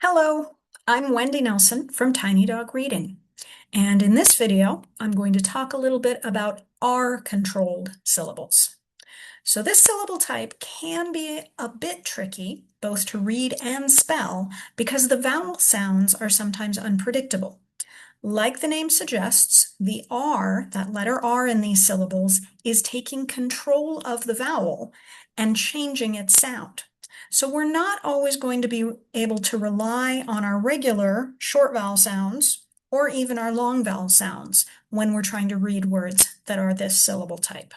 Hello, I'm Wendy Nelson from Tiny Dog Reading, and in this video, I'm going to talk a little bit about R-controlled syllables. So this syllable type can be a bit tricky, both to read and spell, because the vowel sounds are sometimes unpredictable. Like the name suggests, the R, that letter R in these syllables, is taking control of the vowel and changing its sound. So we're not always going to be able to rely on our regular short vowel sounds or even our long vowel sounds when we're trying to read words that are this syllable type.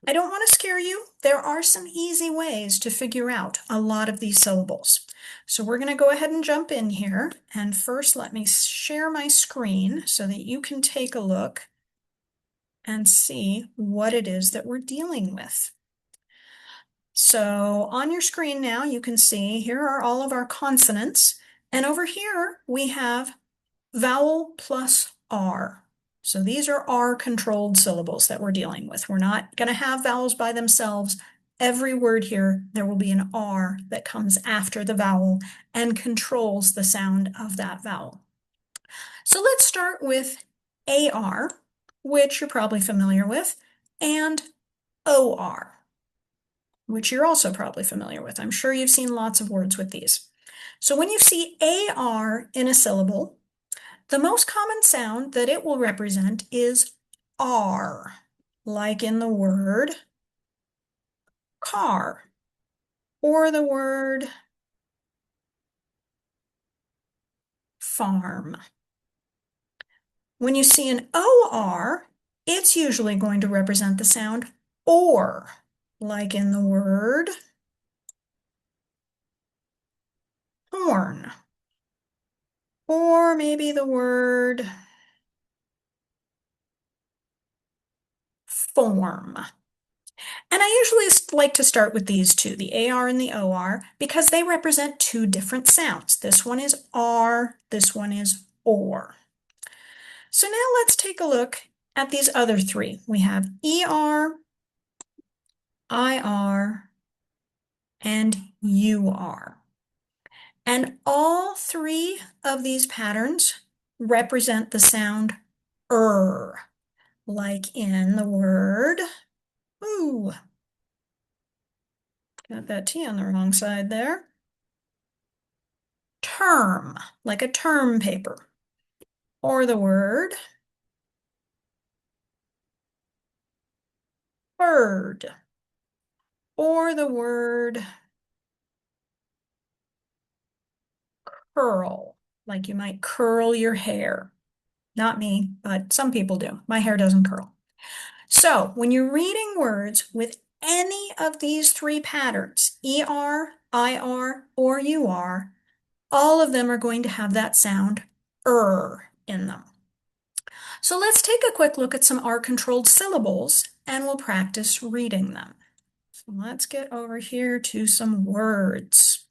I don't want to scare you. There are some easy ways to figure out a lot of these syllables. So we're going to go ahead and jump in here. And first, let me share my screen so that you can take a look and see what it is that we're dealing with. So on your screen now, you can see here are all of our consonants. And over here, we have vowel plus R. So these are R-controlled syllables that we're dealing with. We're not going to have vowels by themselves. Every word here, there will be an R that comes after the vowel and controls the sound of that vowel. So let's start with AR, which you're probably familiar with, and OR, which you're also probably familiar with. I'm sure you've seen lots of words with these. So when you see AR in a syllable, the most common sound that it will represent is R, like in the word car or the word farm. When you see an OR, it's usually going to represent the sound or, like in the word horn, or maybe the word form. And I usually like to start with these two, the AR and the OR, because they represent two different sounds. This one is R, this one is OR. So now let's take a look at these other three. We have ER, IR, and UR. And all three of these patterns represent the sound like in the word ooh. Got that T on the wrong side there. Term, like a term paper. Or the word bird. Or the word curl, like you might curl your hair. Not me, but some people do. My hair doesn't curl. So when you're reading words with any of these three patterns, ER, IR, or UR, all of them are going to have that sound in them. So let's take a quick look at some R-controlled syllables and we'll practice reading them. So let's get over here to some words.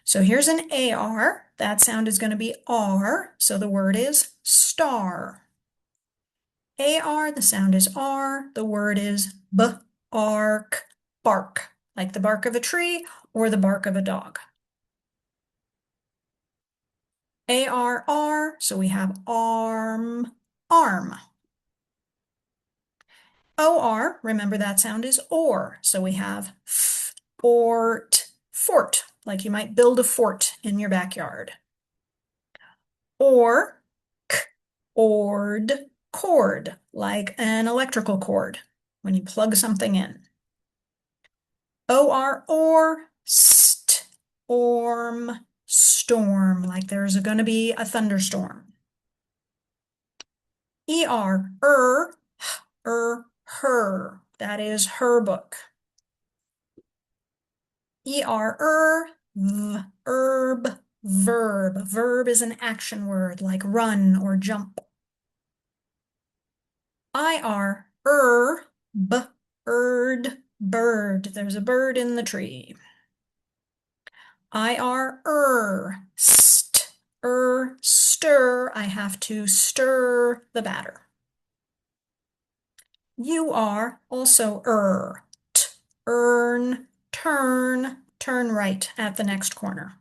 So here's an AR. That sound is going to be R, so the word is star. AR, the sound is R, the word is bark, like the bark of a tree or the bark of a dog. ARR, so we have arm. OR, remember that sound is or, so we have fort, like you might build a fort in your backyard. Or cord, like an electrical cord when you plug something in. Or storm, like there's going to be a thunderstorm. Her, that is her book. Herb, verb. Verb is an action word like run or jump. Bird. There's a bird in the tree. Stir. I have to stir the batter. You are also earn, turn right at the next corner.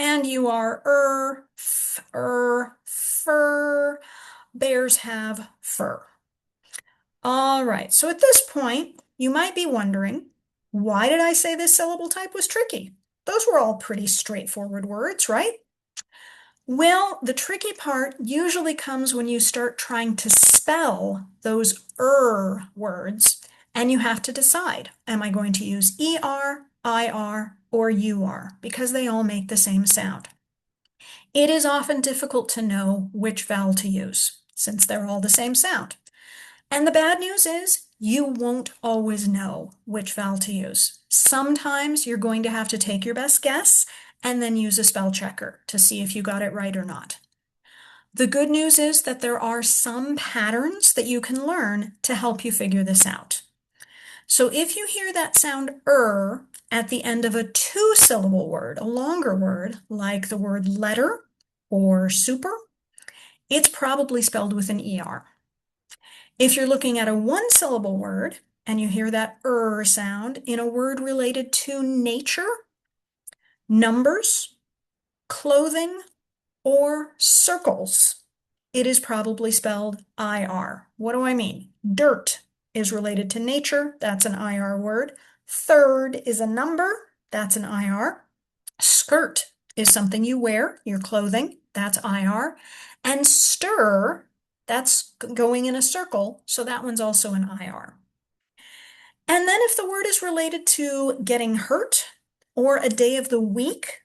And you are fur. Bears have fur. All right, so at this point, you might be wondering, why did I say this syllable type was tricky? Those were all pretty straightforward words, right? Well, the tricky part usually comes when you start trying to spell those words, and you have to decide, am I going to use ER, IR, or UR, because they all make the same sound. It is often difficult to know which vowel to use, since they're all the same sound. And the bad news is you won't always know which vowel to use. Sometimes you're going to have to take your best guess and then use a spell checker to see if you got it right or not. The good news is that there are some patterns that you can learn to help you figure this out. So if you hear that sound at the end of a two-syllable word, a longer word, like the word letter or super, it's probably spelled with an ER. If you're looking at a one-syllable word and you hear that sound in a word related to nature, numbers, clothing, or circles, it is probably spelled IR. What do I mean? Dirt is related to nature, that's an IR word. Third is a number, that's an IR. Skirt is something you wear, your clothing, that's IR. And stir, that's going in a circle, so that one's also an IR. And then if the word is related to getting hurt or a day of the week,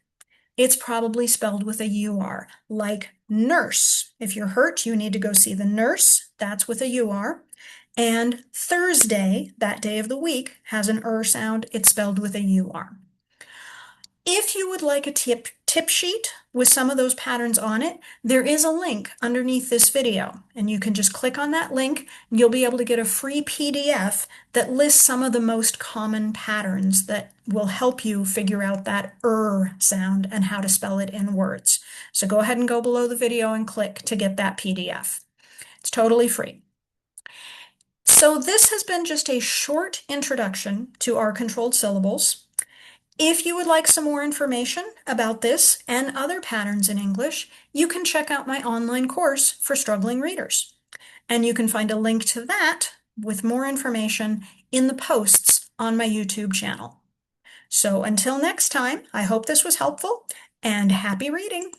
it's probably spelled with a UR, like nurse. If you're hurt, you need to go see the nurse. That's with a UR. And Thursday, that day of the week, has an sound. It's spelled with a UR. If you would like a tip sheet with some of those patterns on it, there is a link underneath this video, and you can just click on that link, and you'll be able to get a free PDF that lists some of the most common patterns that will help you figure out that sound and how to spell it in words. So go ahead and go below the video and click to get that PDF. It's totally free. So this has been just a short introduction to our controlled syllables. If you would like some more information about this and other patterns in English, you can check out my online course for struggling readers. And you can find a link to that with more information in the posts on my YouTube channel. So until next time, I hope this was helpful and happy reading!